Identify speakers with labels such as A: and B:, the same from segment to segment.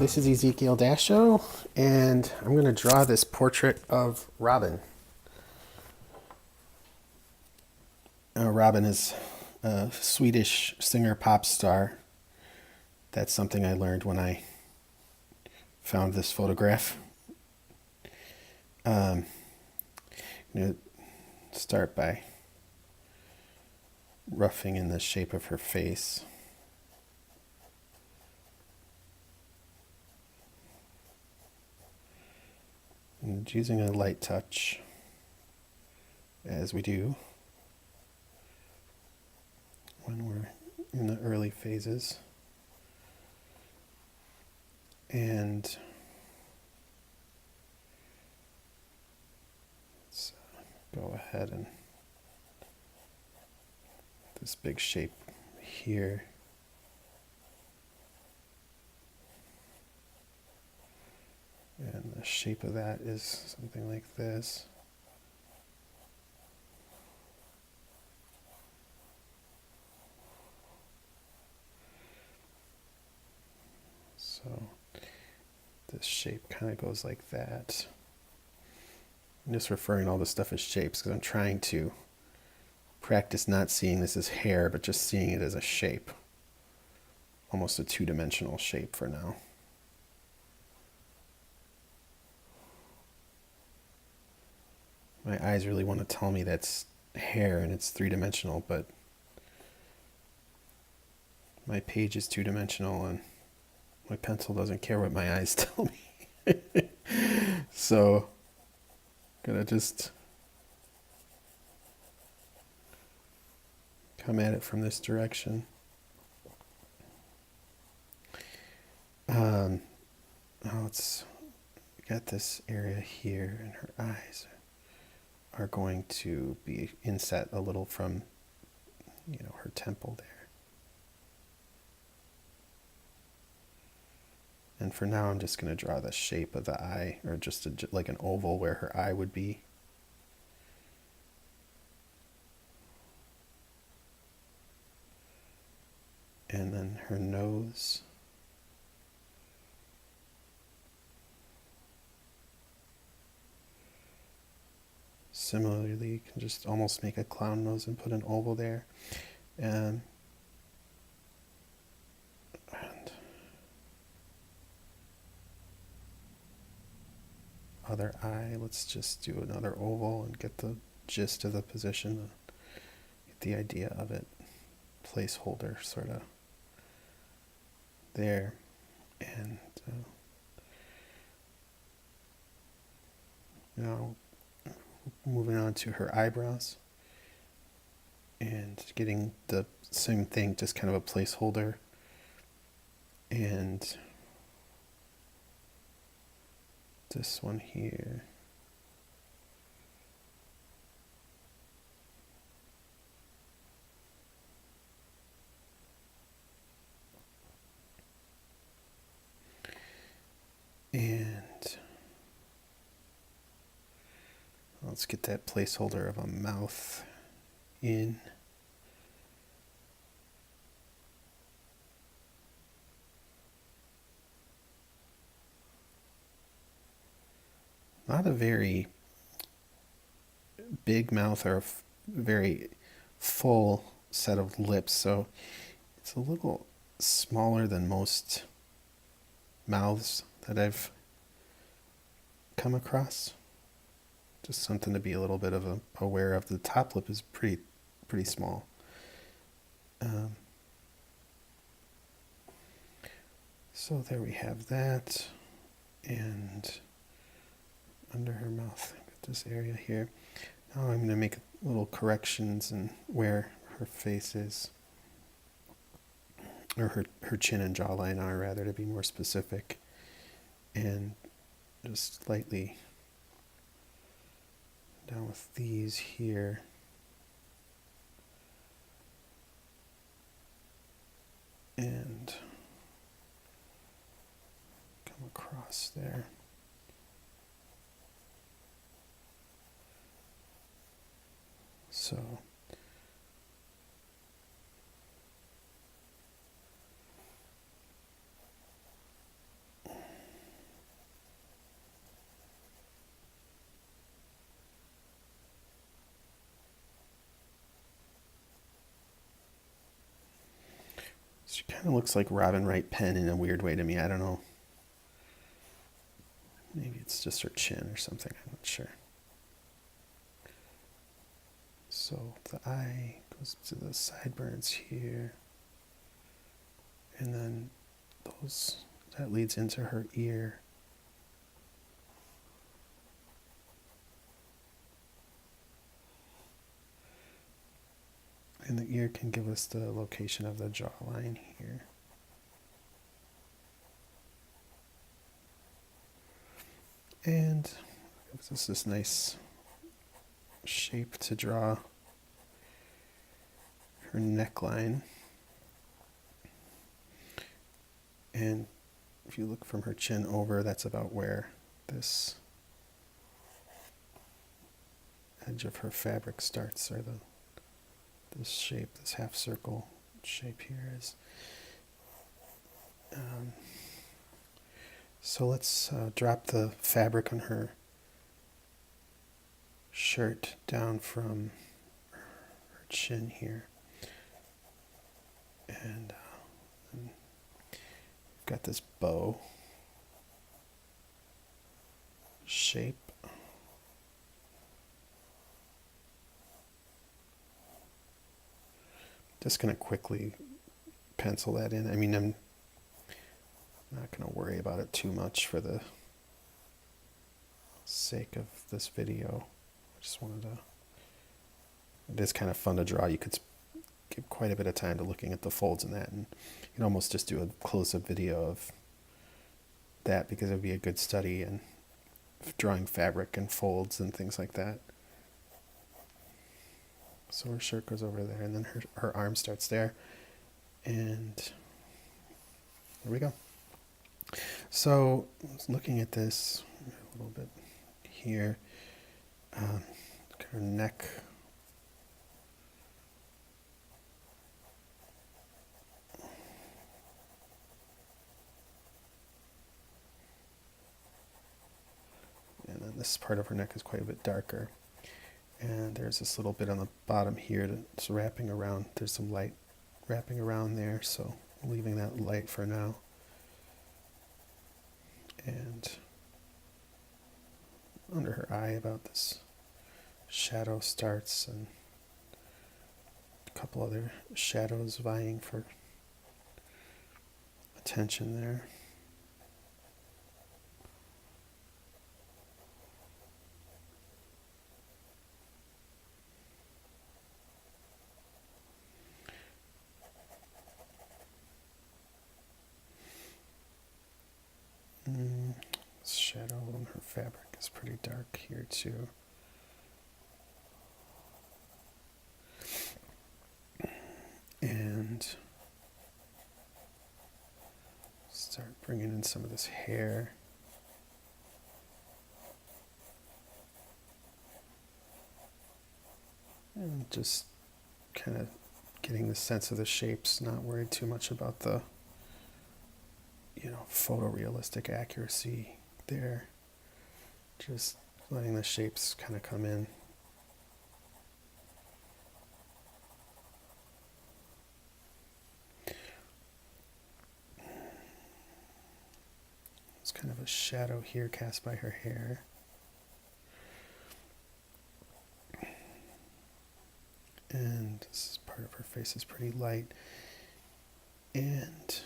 A: This is Ezekiel Dasho, and I'm going to draw this portrait of Robyn. Robyn is a Swedish singer pop star. That's something I learned when I found this photograph. I'm going to start by roughing in the shape of her face. And using a light touch, as we do when we're in the early phases. And let's go ahead and this big shape here. And the shape of that is something like this. So this shape kind of goes like that. I'm just referring to all this stuff as shapes because I'm trying to practice not seeing this as hair, but just seeing it as a shape. Almost a two-dimensional shape for now. My eyes really want to tell me that's hair and it's three-dimensional, but my page is two-dimensional and my pencil doesn't care what my eyes tell me. So, gonna just come at it from this direction. We got this area here, and her eyes are going to be inset a little from, her temple there. And for now, I'm just going to draw the shape of the eye, or just like an oval where her eye would be. And then her nose. Similarly, you can just almost make a clown nose and put an oval there. And other eye, let's just do another oval and get the gist of the position, get the idea of it. Placeholder sort of there. And now moving on to her eyebrows and getting the same thing, just kind of a placeholder. And this one here. And let's get that placeholder of a mouth in. Not a very big mouth or a very full set of lips, so it's a little smaller than most mouths that I've come across. Just something to be a little bit aware of. The top lip is pretty small. So there we have that, and under her mouth, got this area here. Now I'm going to make little corrections in where her face is, or her chin and jawline are, rather, to be more specific, and just slightly down with these here. And come across there. So She kind of looks like Robyn Wright Penn in a weird way to me. I don't know. Maybe it's just her chin or something. I'm not sure. So the eye goes to the sideburns here. And then that leads into her ear. And the ear can give us the location of the jawline here. And gives us this nice shape to draw her neckline. And if you look from her chin over, that's about where this edge of her fabric starts, or this shape, this half circle shape here is. So let's drop the fabric on her shirt down from her chin here. And we've got this bow shape. Just going to quickly pencil that in. I mean, I'm not going to worry about it too much for the sake of this video. I just wanted to... It is kind of fun to draw. You could give quite a bit of time to looking at the folds in that, and you can almost just do a close-up video of that, because it would be a good study in drawing fabric and folds and things like that. So her shirt goes over there, and then her arm starts there, and there we go. So looking at this a little bit here, her neck. And then this part of her neck is quite a bit darker. And there's this little bit on the bottom here that's wrapping around. There's some light wrapping around there, so leaving that light for now. And under her eye, about this shadow starts, and a couple other shadows vying for attention there. Shadow on her fabric is pretty dark here too. And start bringing in some of this hair. And just kind of getting the sense of the shapes, not worried too much about the, photorealistic accuracy there. Just letting the shapes kind of come in. There's kind of a shadow here cast by her hair. And this part of her face is pretty light. And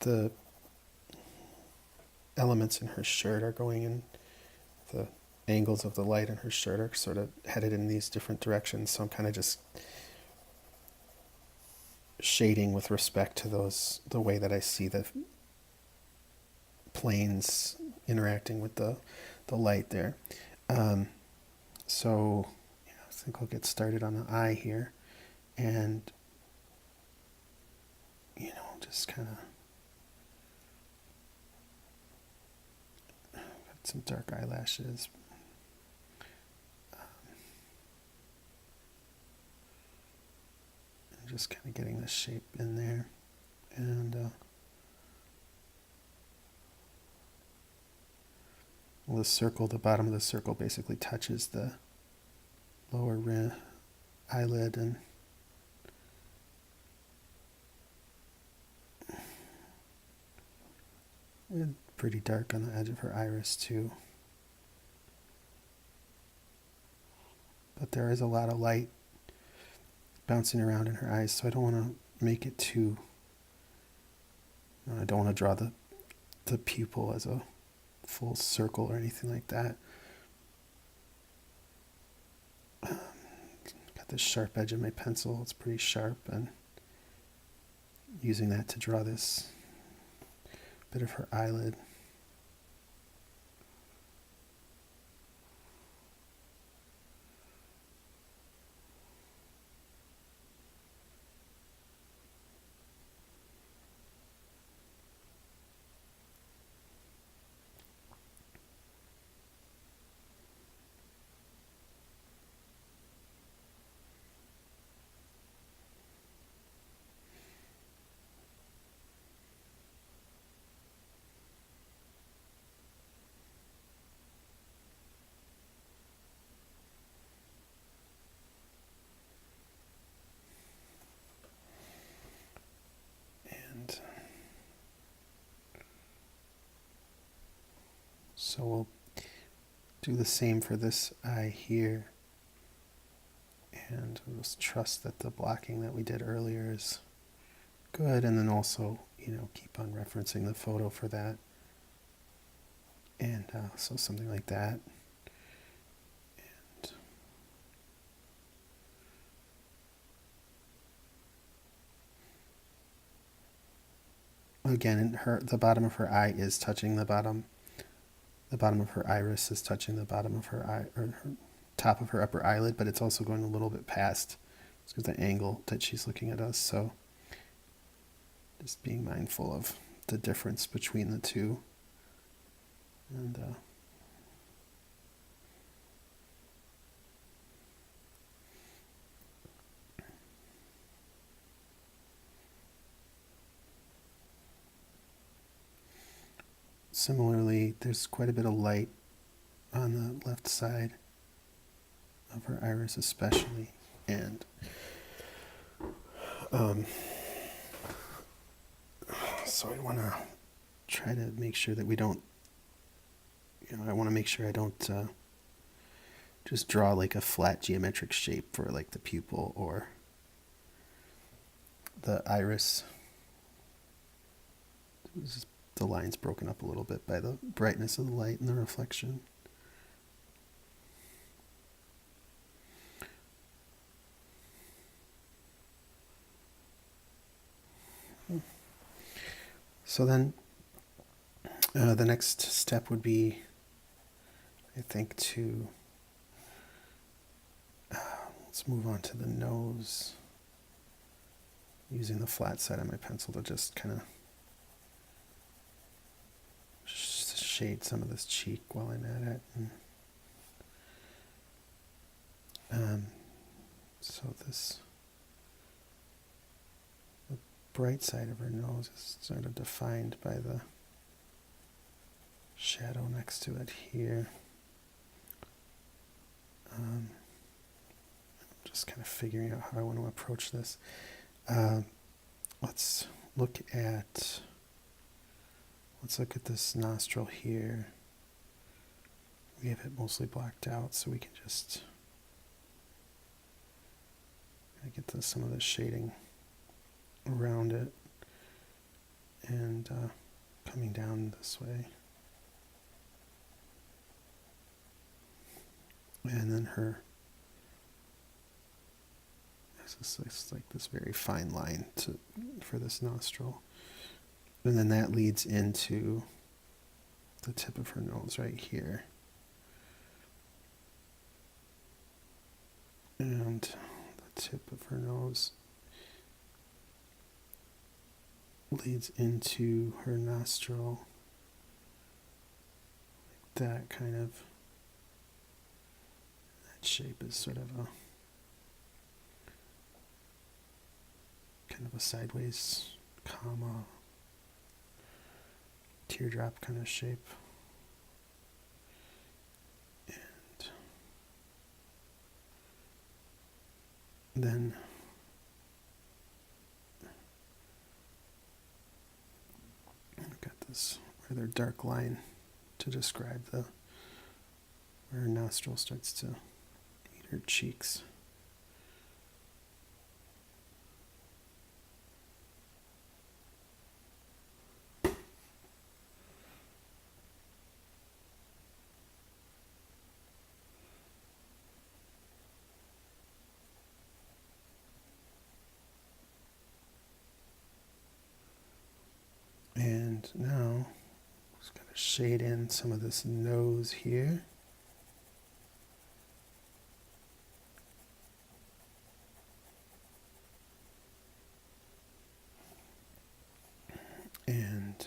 A: the elements in her shirt are going in, the angles of the light in her shirt are sort of headed in these different directions. So I'm kind of just shading with respect to the way that I see the planes interacting with the light there. So I think I'll get started on the eye here, and just kind of got some dark eyelashes. And just kind of getting the shape in there, and Well, the circle, the bottom of the circle basically touches the lower eyelid, and pretty dark on the edge of her iris too. But there is a lot of light bouncing around in her eyes, so I don't want to make it too... I don't want to draw the pupil as a full circle or anything like that. Got this sharp edge of my pencil. It's pretty sharp, and using that to draw this bit of her eyelid. So we'll do the same for this eye here, and we'll just trust that the blocking that we did earlier is good, and then also, keep on referencing the photo for that. And so something like that. And again, the bottom of her eye is touching the bottom. The bottom of her iris is touching the bottom of her eye, or her top of her upper eyelid, but it's also going a little bit past because the angle that she's looking at us. So just being mindful of the difference between the two. And similarly, there's quite a bit of light on the left side of her iris especially, and so I want to try to make sure that we don't, I want to make sure I don't just draw like a flat geometric shape for like the pupil or the iris. The line's broken up a little bit by the brightness of the light and the reflection. So then the next step would be, I think, to let's move on to the nose, using the flat side of my pencil to just kind of shade some of this cheek while I'm at it. And, so the bright side of her nose is sort of defined by the shadow next to it here. Just kind of figuring out how I want to approach this. Let's look at this nostril here. We have it mostly blacked out, so we can just get to some of the shading around it, and coming down this way. And then it's like this very fine line for this nostril. And then that leads into the tip of her nose right here. And the tip of her nose leads into her nostril. Like that kind of. That shape is sort of a sideways comma, teardrop kind of shape. then I've got this rather dark line to describe where her nostril starts to meet her cheeks. And now, just going to shade in some of this nose here. And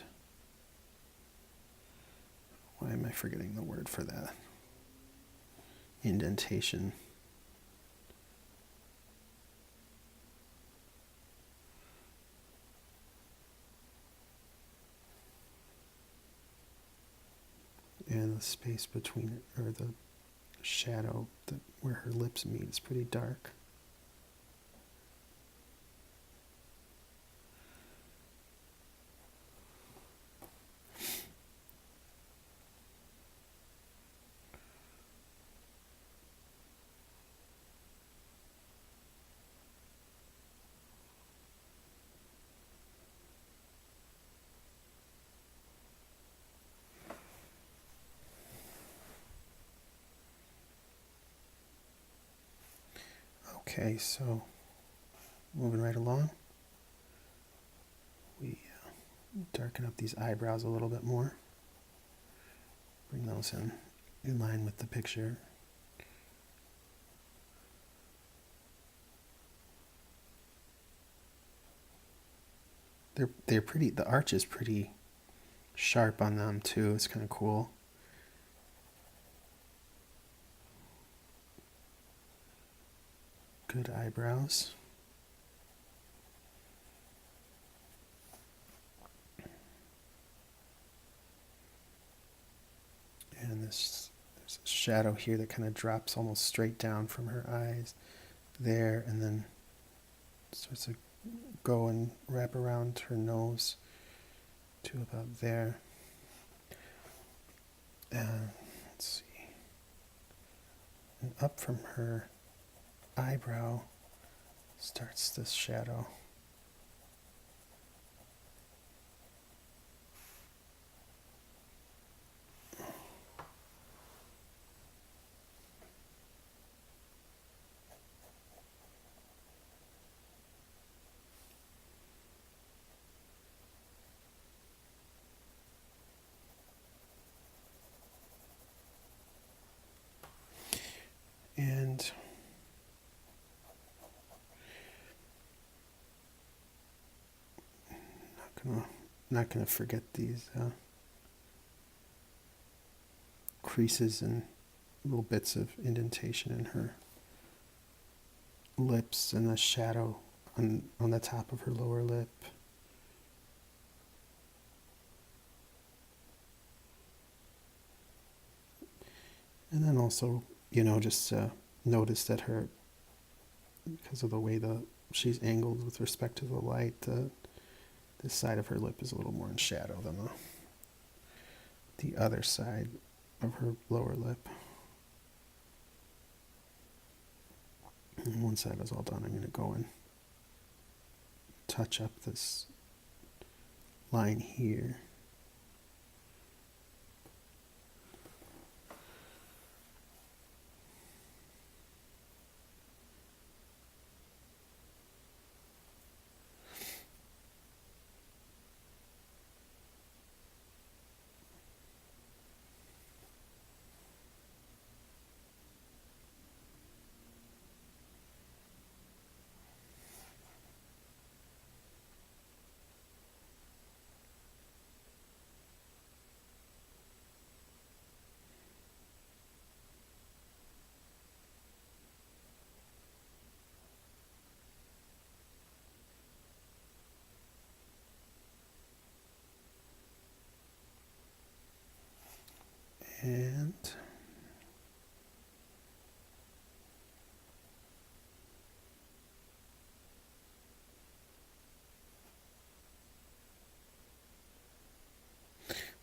A: why am I forgetting the word for that? Indentation. And the space between it, or the shadow where her lips meet, is pretty dark. Okay, so moving right along, we darken up these eyebrows a little bit more. Bring those in line with the picture. They're pretty. The arch is pretty sharp on them too. It's kind of cool. Good eyebrows. And there's a shadow here that kind of drops almost straight down from her eyes there, and then starts to go and wrap around her nose to about there. And let's see. And up from her eyebrow starts this shadow. And not gonna forget these creases and little bits of indentation in her lips and the shadow on the top of her lower lip. And then also, just notice that because of the way she's angled with respect to the light, this side of her lip is a little more in shadow than the other side of her lower lip. And once that is all done, I'm going to go and touch up this line here. And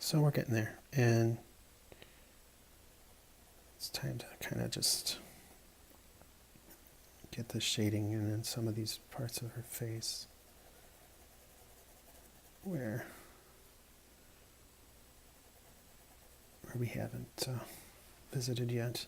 A: So we're getting there, and it's time to kind of just get the shading in some of these parts of her face where we haven't visited yet.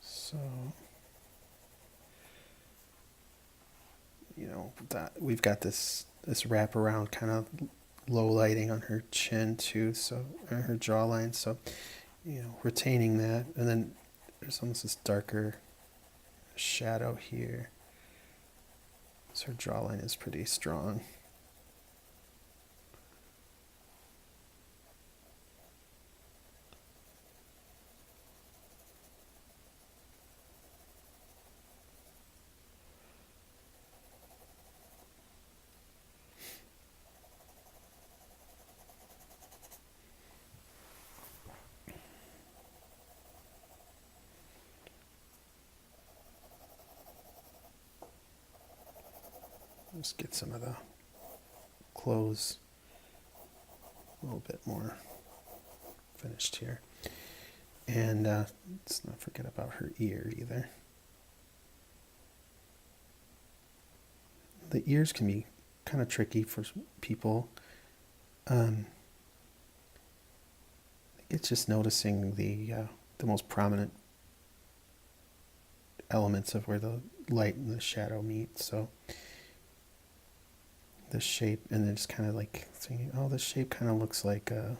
A: So, that we've got this wraparound kind of low lighting on her chin too, so her jawline. So, retaining that, and then there's almost this darker shadow here. So her jawline is pretty strong. Just get some of the clothes a little bit more finished here. And let's not forget about her ear either. The ears can be kind of tricky for people. It's just noticing the most prominent elements of where the light and the shadow meet. So the shape, and then just kind of like thinking, oh, this shape kind of looks like I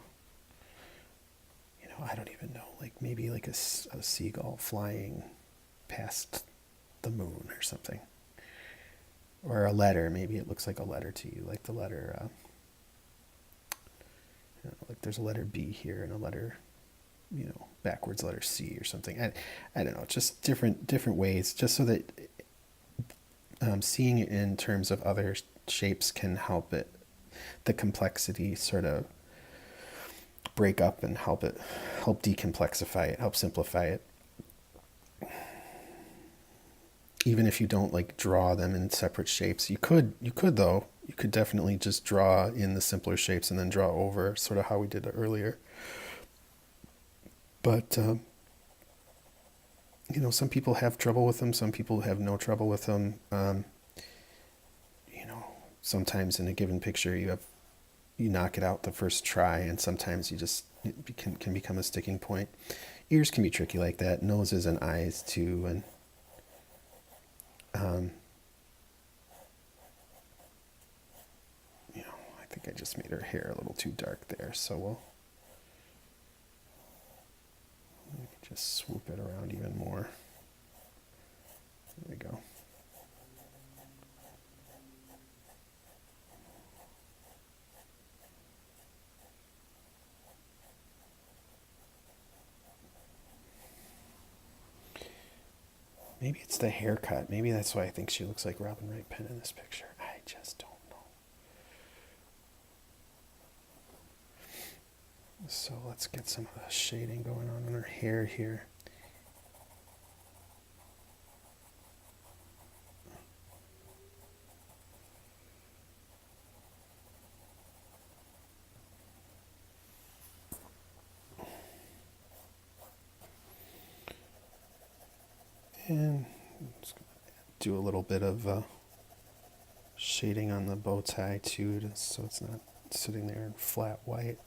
A: don't even know, like maybe like a seagull flying past the moon or something. Or a letter, maybe it looks like a letter to you, like the letter, like there's a letter B here and a letter, backwards letter C or something. I don't know, just different ways, just so that seeing it in terms of other shapes can help the complexity sort of break up and help decomplexify it, help simplify it. Even if you don't like draw them in separate shapes, you could definitely just draw in the simpler shapes and then draw over, sort of how we did it earlier. But some people have trouble with them, some people have no trouble with them. Sometimes in a given picture you knock it out the first try, and sometimes it can become a sticking point. Ears can be tricky like that, noses and eyes too, and I think I just made her hair a little too dark there, so we'll just swoop it around even more. There we go. Maybe it's the haircut. Maybe that's why I think she looks like Robyn Wright Penn in this picture. I just don't know. So let's get some of the shading going on in her hair here. And do a little bit of shading on the bow tie too, so it's not sitting there in flat white.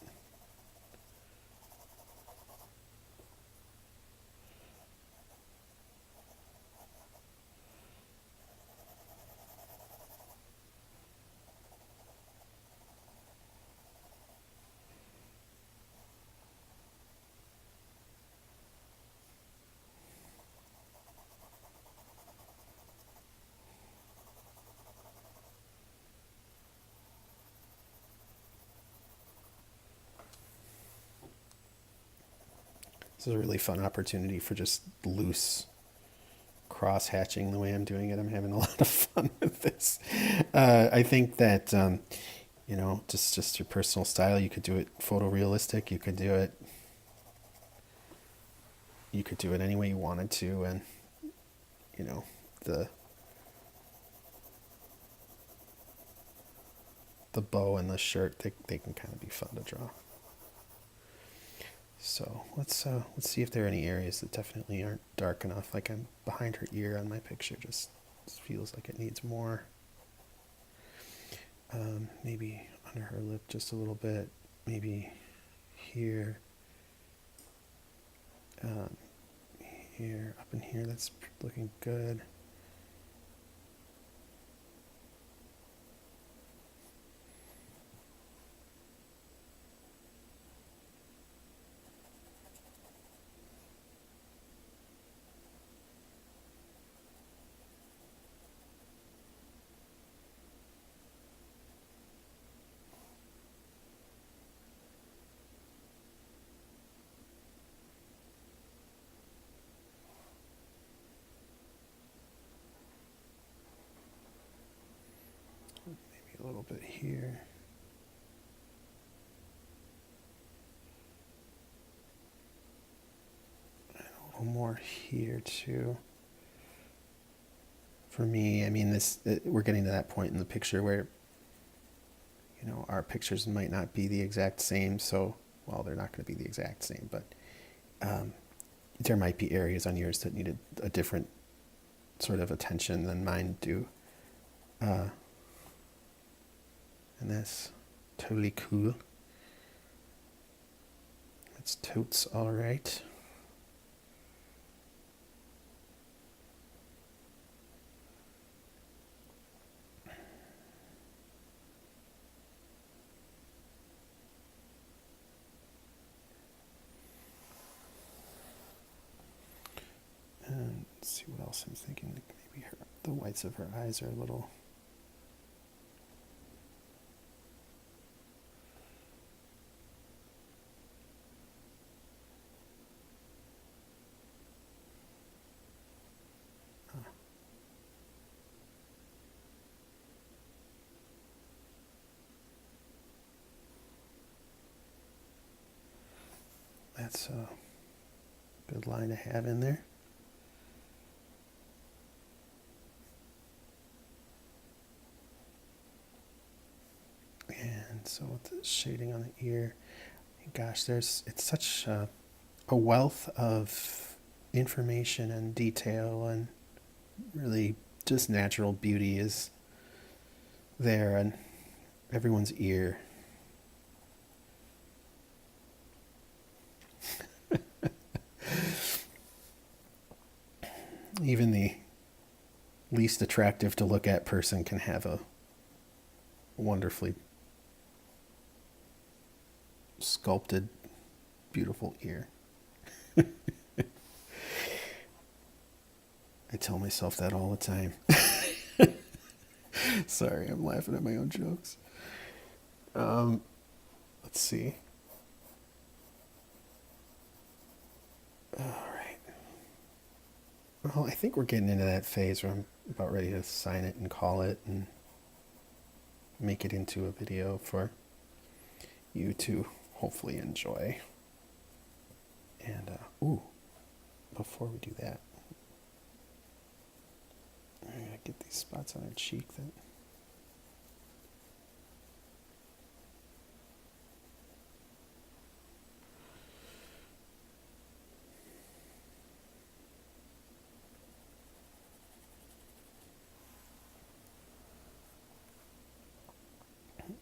A: This is a really fun opportunity for just loose cross hatching the way I'm doing it. I'm having a lot of fun with this. I think that you know, just your personal style. You could do it photorealistic. You could do it any way you wanted to, and you know, the bow and the shirt, they can kind of be fun to draw. So let's see if there are any areas that definitely aren't dark enough. Like I'm behind her ear on my picture, just feels like it needs more. Maybe under her lip just a little bit. Maybe here. Here, up in here, that's looking good. Maybe a little bit here. And a little more here too. For me, I mean, we're getting to that point in the picture where, you know, our pictures might not be the exact same. So, well, they're not going to be the exact same, but there might be areas on yours that needed a different sort of attention than mine do. And that's totally cool. That's totes all right. And let's see what else I'm thinking. Like maybe the whites of her eyes are a little. That's a good line to have in there. And so with the shading on the ear, gosh, it's such a wealth of information and detail, and really just natural beauty is there, and everyone's ear. Even the least attractive to look at person can have a wonderfully sculpted, beautiful ear. I tell myself that all the time. Sorry, I'm laughing at my own jokes. Let's see. All right. Well, I think we're getting into that phase where I'm about ready to sign it and call it and make it into a video for you to hopefully enjoy. And, before we do that, I gotta get these spots on her cheek that.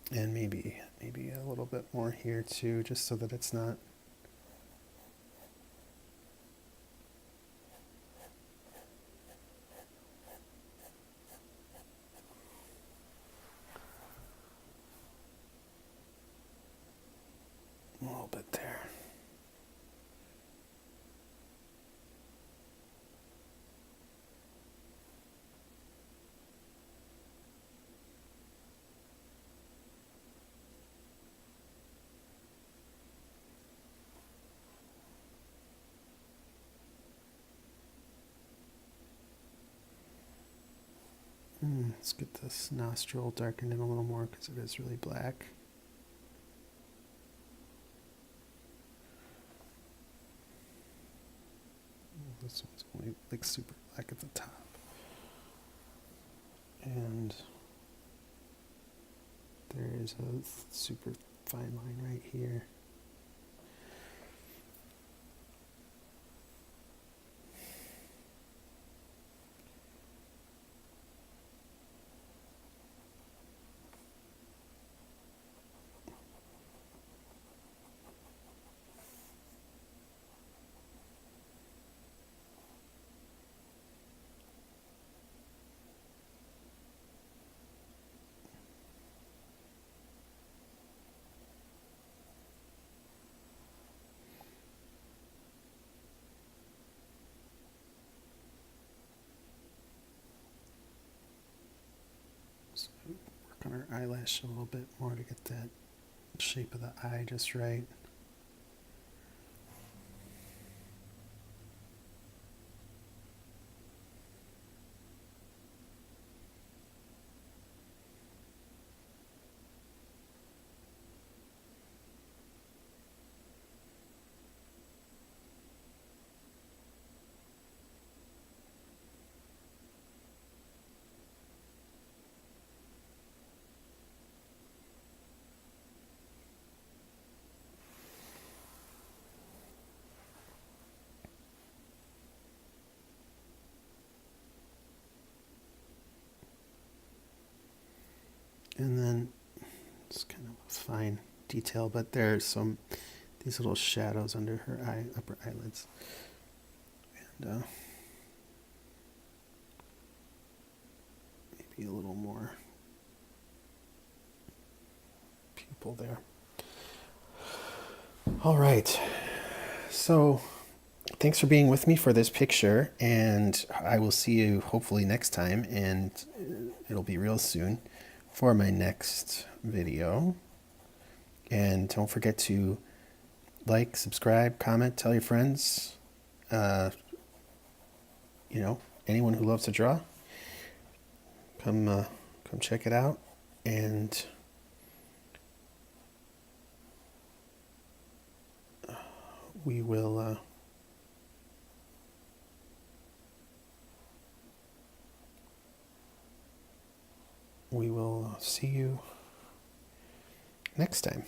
A: And maybe a little bit more here too, just so that it's not a little bit there. Let's get this nostril darkened in a little more because it is really black. This one's only like super black at the top. And there's a super fine line right here. So work on our eyelash a little bit more to get that shape of the eye just right. And then it's kind of a fine detail, but there's these little shadows under her upper eyelids. And maybe a little more pupil there. All right. So thanks for being with me for this picture, and I will see you hopefully next time, and it'll be real soon for my next video. And don't forget to like, subscribe, comment, tell your friends, anyone who loves to draw, come check it out, and we will see you next time.